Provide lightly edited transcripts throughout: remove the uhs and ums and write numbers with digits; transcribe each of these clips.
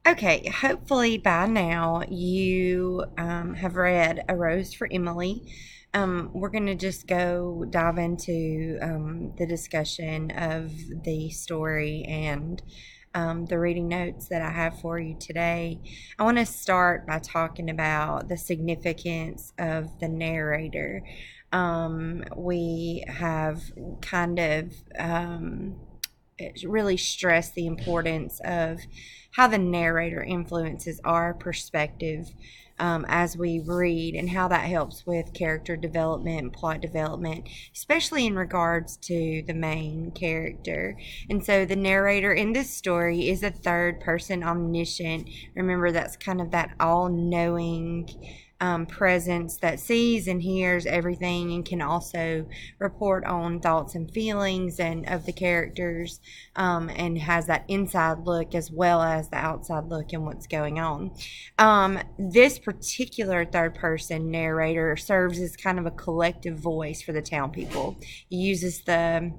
Okay, hopefully by now you have read A Rose for Emily. We're going to just go dive into the discussion of the story and the reading notes that I have for you today. I want to start by talking about the significance of the narrator. We have kind of really stressed the importance of how the narrator influences our perspective as we read, and how that helps with character development and plot development, especially in regards to the main character. And so the narrator in this story is a third person omniscient. Remember, that's kind of that all knowing presence that sees and hears everything and can also report on thoughts and feelings and of the characters, and has that inside look as well as the outside look and what's going on. This particular third person narrator serves as kind of a collective voice for the town people. He uses the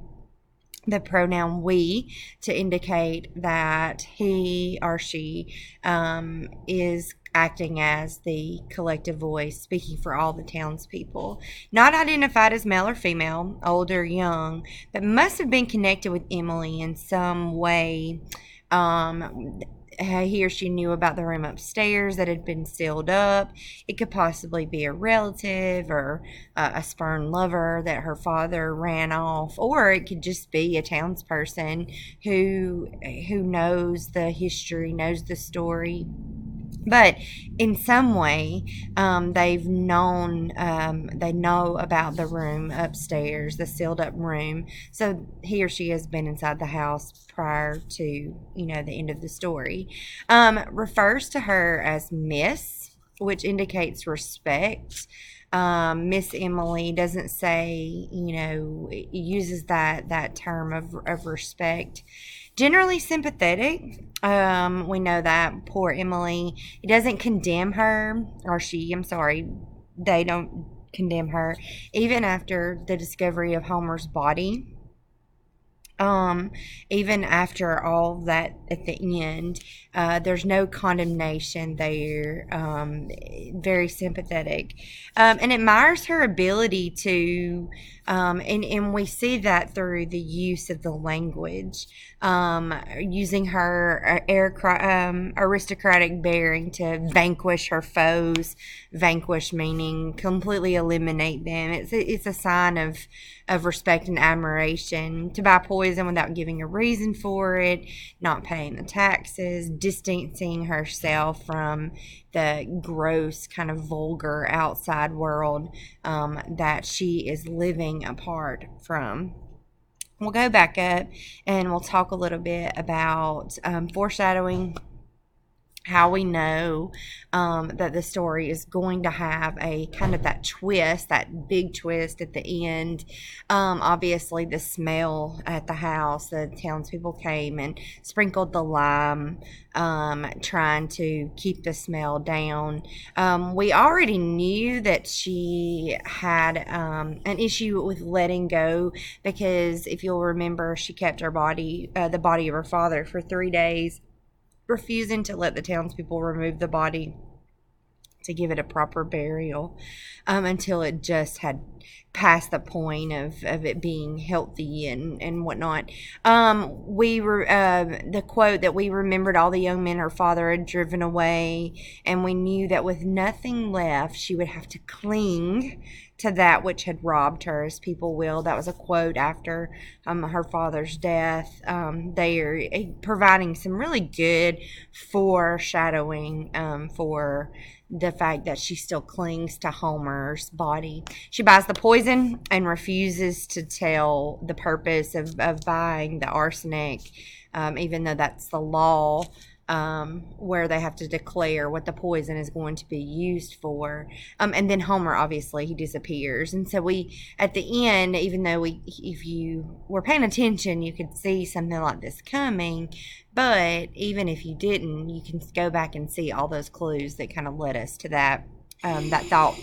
pronoun we to indicate that he or she is acting as the collective voice, speaking for all the townspeople. Not identified as male or female, old or young, but must have been connected with Emily in some way. He or she knew about the room upstairs that had been sealed up. It could possibly be a relative or a spurned lover that her father ran off, or it could just be a townsperson who knows the history, knows the story. But in some way, they know about the room upstairs, the sealed up room. So he or she has been inside the house prior to, the end of the story. Refers to her as Miss, which indicates respect. Miss Emily doesn't say, uses that term of respect. Generally sympathetic. We know that poor Emily. He doesn't condemn her, or she, I'm sorry, they don't condemn her, even after the discovery of Homer's body. Even after all that at the end, there's no condemnation there. Very sympathetic, and admires her ability to, and we see that through the use of the language, using her aristocratic bearing to vanquish her foes. Vanquish meaning completely eliminate them. It's a sign of respect and admiration. To buy poison without giving a reason for it, not paying the taxes, distancing herself from the gross, kind of vulgar outside world that she is living apart from. We'll go back up and we'll talk a little bit about foreshadowing, how we know that the story is going to have a kind of that twist, that big twist at the end. Obviously, the smell at the house, the townspeople came and sprinkled the lime, trying to keep the smell down. We already knew that she had an issue with letting go, because if you'll remember, she kept her body, the body of her father, for 3 days, refusing to let the townspeople remove the body to give it a proper burial, until it just had passed the point of it being healthy and whatnot. We were the quote that we remembered all the young men her father had driven away, and we knew that with nothing left, she would have to cling to that which had robbed her, as people will. That was a quote after her father's death. They are providing some really good foreshadowing for the fact that she still clings to Homer's body. She buys the poison and refuses to tell the purpose of buying the arsenic, even though that's the law, where they have to declare what the poison is going to be used for. And then Homer, obviously, he disappears. And so we, at the end, even though if you were paying attention, you could see something like this coming. But even if you didn't, you can go back and see all those clues that kind of led us to that thought.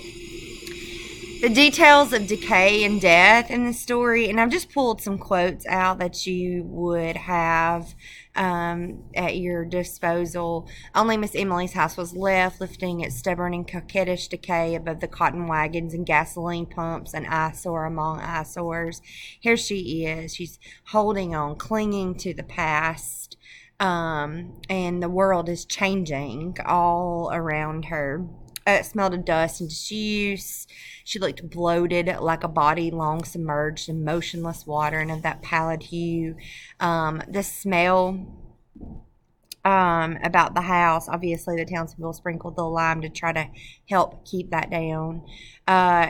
The details of decay and death in the story, and I've just pulled some quotes out that you would have at your disposal. Only Miss Emily's house was left, lifting its stubborn and coquettish decay above the cotton wagons and gasoline pumps, an eyesore among eyesores. Here she is. She's holding on, clinging to the past, and the world is changing all around her. It smelled of dust and disuse. She looked bloated, like a body long submerged in motionless water and of that pallid hue. The smell about the house, obviously the townspeople sprinkled the lime to try to help keep that down.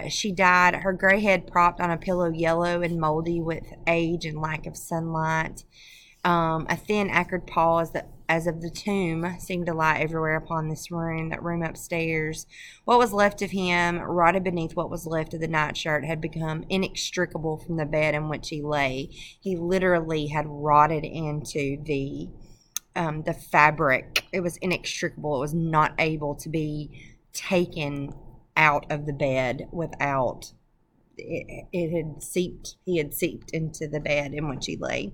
She died, her gray head propped on a pillow yellow and moldy with age and lack of sunlight. A thin, acrid pall as of the tomb seemed to lie everywhere upon this room, that room upstairs. What was left of him, rotted beneath what was left of the nightshirt, had become inextricable from the bed in which he lay. He literally had rotted into the fabric. It was inextricable. It was not able to be taken out of the bed without he had seeped into the bed in which he lay.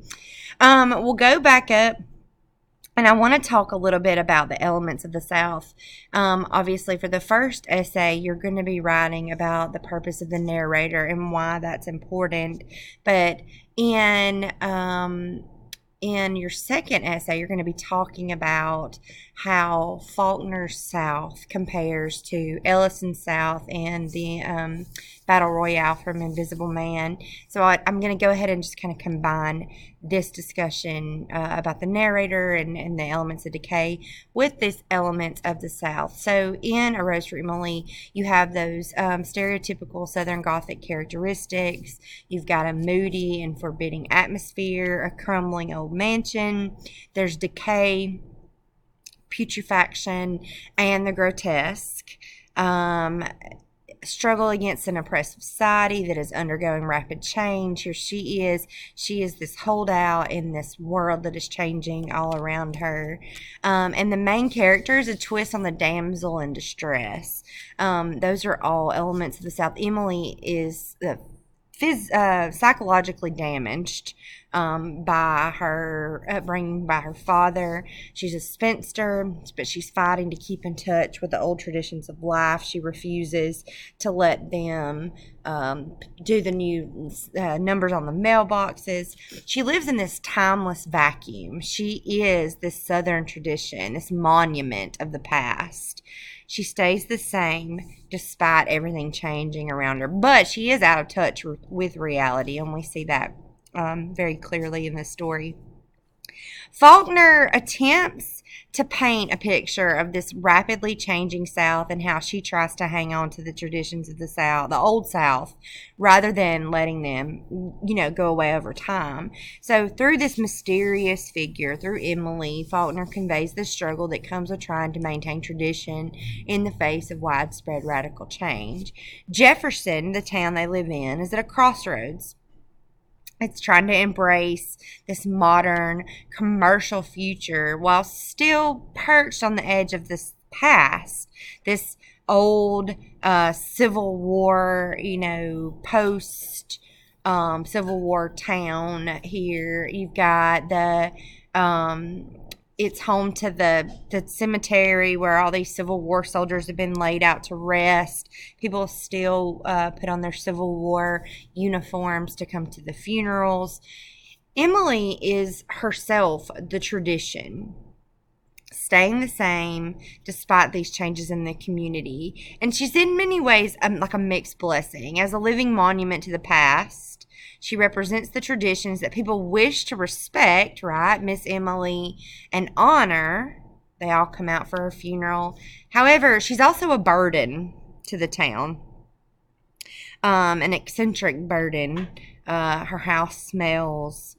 We'll go back up, and I want to talk a little bit about the elements of the South. Obviously, for the first essay, you're going to be writing about the purpose of the narrator and why that's important. But in your second essay, you're going to be talking about how Faulkner's South compares to Ellison's South and the Battle Royale from Invisible Man. So I'm going to go ahead and just kind of combine this discussion about the narrator and the elements of decay with this elements of the South. So in A Rose for Emily, you have those stereotypical Southern Gothic characteristics. You've got a moody and forbidding atmosphere, a crumbling old mansion. There's decay, putrefaction, and the grotesque. Struggle against an oppressive society that is undergoing rapid change. Here she is. She is this holdout in this world that is changing all around her. And the main character is a twist on the damsel in distress. Those are all elements of the South. Emily is psychologically damaged by her upbringing, by her father. She's a spinster, but she's fighting to keep in touch with the old traditions of life. She refuses to let them do the new numbers on the mailboxes. She lives in this timeless vacuum. She is this Southern tradition, this monument of the past. She stays the same despite everything changing around her, but she is out of touch with reality, and we see that very clearly in this story. Faulkner attempts to paint a picture of this rapidly changing South and how she tries to hang on to the traditions of the South, the old South, rather than letting them, go away over time. So through this mysterious figure, through Emily, Faulkner conveys the struggle that comes with trying to maintain tradition in the face of widespread radical change. Jefferson, the town they live in, is at a crossroads. It's trying to embrace this modern commercial future while still perched on the edge of this past, this old Civil War, post Civil War town here. You've got it's home to the cemetery where all these Civil War soldiers have been laid out to rest. People still put on their Civil War uniforms to come to the funerals. Emily is herself the tradition, staying the same despite these changes in the community. And she's in many ways like a mixed blessing. As a living monument to the past, she represents the traditions that people wish to respect, right? Miss Emily, and honor. They all come out for her funeral. However, she's also a burden to the town, an eccentric burden. Her house smells.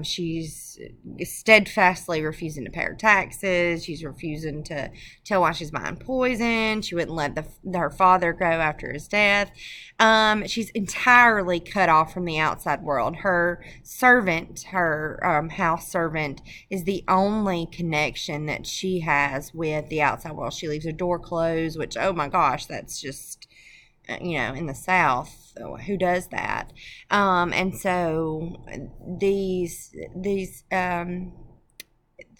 She's steadfastly refusing to pay her taxes. She's refusing to tell why she's buying poison. She wouldn't let her father go after his death. She's entirely cut off from the outside world. Her servant, her house servant, is the only connection that she has with the outside world. She leaves her door closed, which, oh my gosh, that's just in the South. Who does that? And so these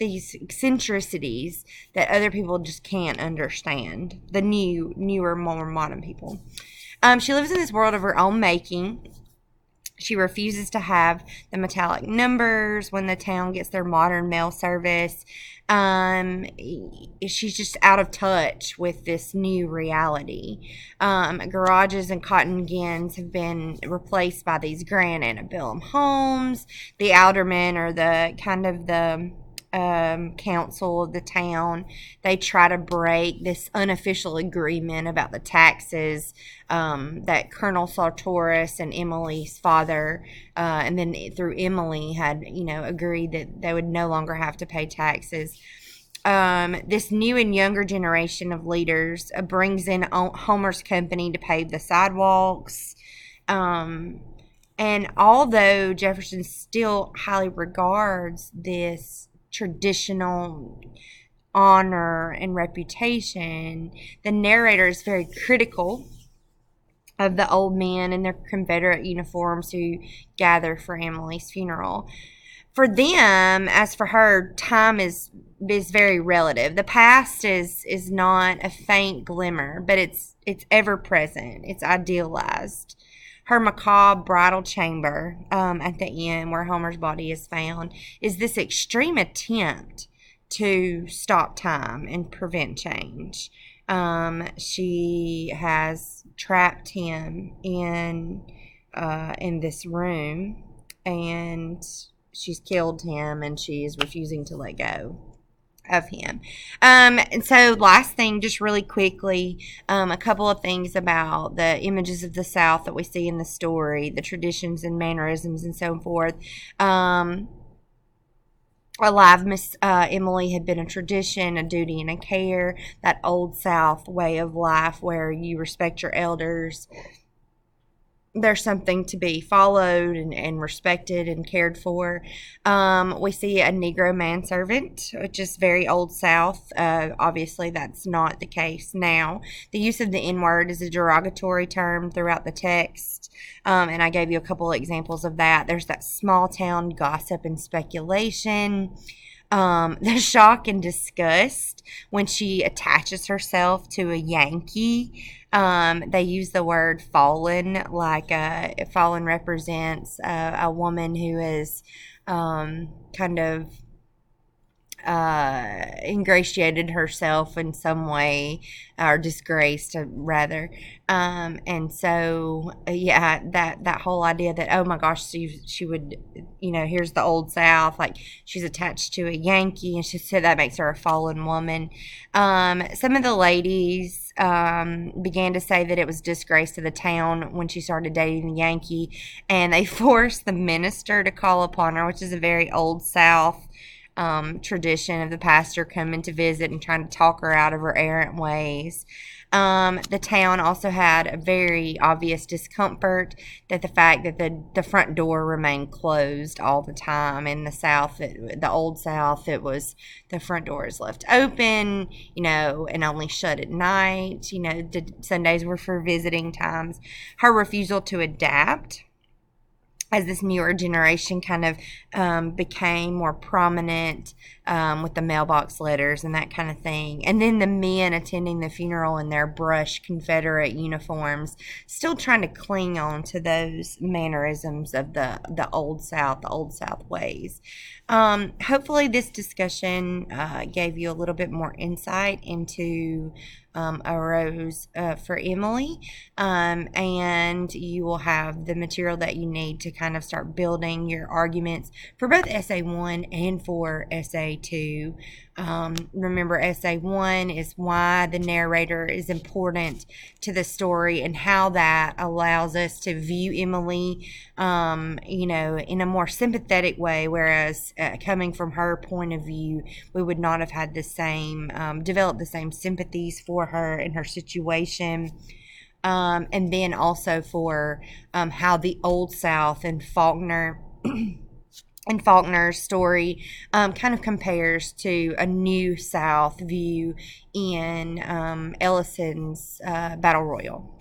eccentricities that other people just can't understand. The newer, more modern people. She lives in this world of her own making. She refuses to have the metallic numbers when the town gets their modern mail service. She's just out of touch with this new reality. Garages and cotton gins have been replaced by these grand antebellum homes. The aldermen are the kind of the council of the town. They try to break this unofficial agreement about the taxes that Colonel Sartoris and Emily's father, and then through Emily, had agreed that they would no longer have to pay taxes. This new and younger generation of leaders brings in Homer's company to pave the sidewalks. And although Jefferson still highly regards this traditional honor and reputation, the narrator is very critical of the old men in their Confederate uniforms who gather for Emily's funeral. For them, as for her, time is very relative. The past is not a faint glimmer, but it's ever present. It's idealized. Her macabre bridal chamber at the end, where Homer's body is found, is this extreme attempt to stop time and prevent change. She has trapped him in this room, and she's killed him, and she is refusing to let go of him. And so last thing, just really quickly, a couple of things about the images of the South that we see in the story, the traditions and mannerisms and so forth. Alive Miss Emily had been a tradition, a duty, and a care, that old South way of life where you respect your elders. There's something to be followed and respected and cared for. We see a Negro manservant, which is very Old South. Obviously, that's not the case now. The use of the N-word is a derogatory term throughout the text, and I gave you a couple of examples of that. There's that small town gossip and speculation. The shock and disgust when she attaches herself to a Yankee. They use the word fallen, like fallen represents a woman who is kind of ingratiated herself in some way, or disgraced rather. And so that whole idea that, oh my gosh, she would, here's the Old South, like she's attached to a Yankee, and she said that makes her a fallen woman. Some of the ladies began to say that it was disgrace to the town when she started dating the Yankee, and they forced the minister to call upon her, which is a very Old South tradition of the pastor coming to visit and trying to talk her out of her errant ways. The town also had a very obvious discomfort that the fact that the front door remained closed all the time. In the South, the Old South, it was the front door is left open, and only shut at night. The Sundays were for visiting times. Her refusal to adapt as this newer generation kind of became more prominent with the mailbox letters and that kind of thing. And then the men attending the funeral in their brushed Confederate uniforms, still trying to cling on to those mannerisms of the Old South, the Old South ways. Hopefully this discussion gave you a little bit more insight into a rose for Emily, and you will have the material that you need to kind of start building your arguments for both Essay 1 and for Essay 2. Remember, Essay 1 is why the narrator is important to the story and how that allows us to view Emily, in a more sympathetic way, whereas coming from her point of view, we would not have had the same, developed the same sympathies for her and her situation. And then also for how the Old South and Faulkner's story kind of compares to a New South view in Ellison's Battle Royal.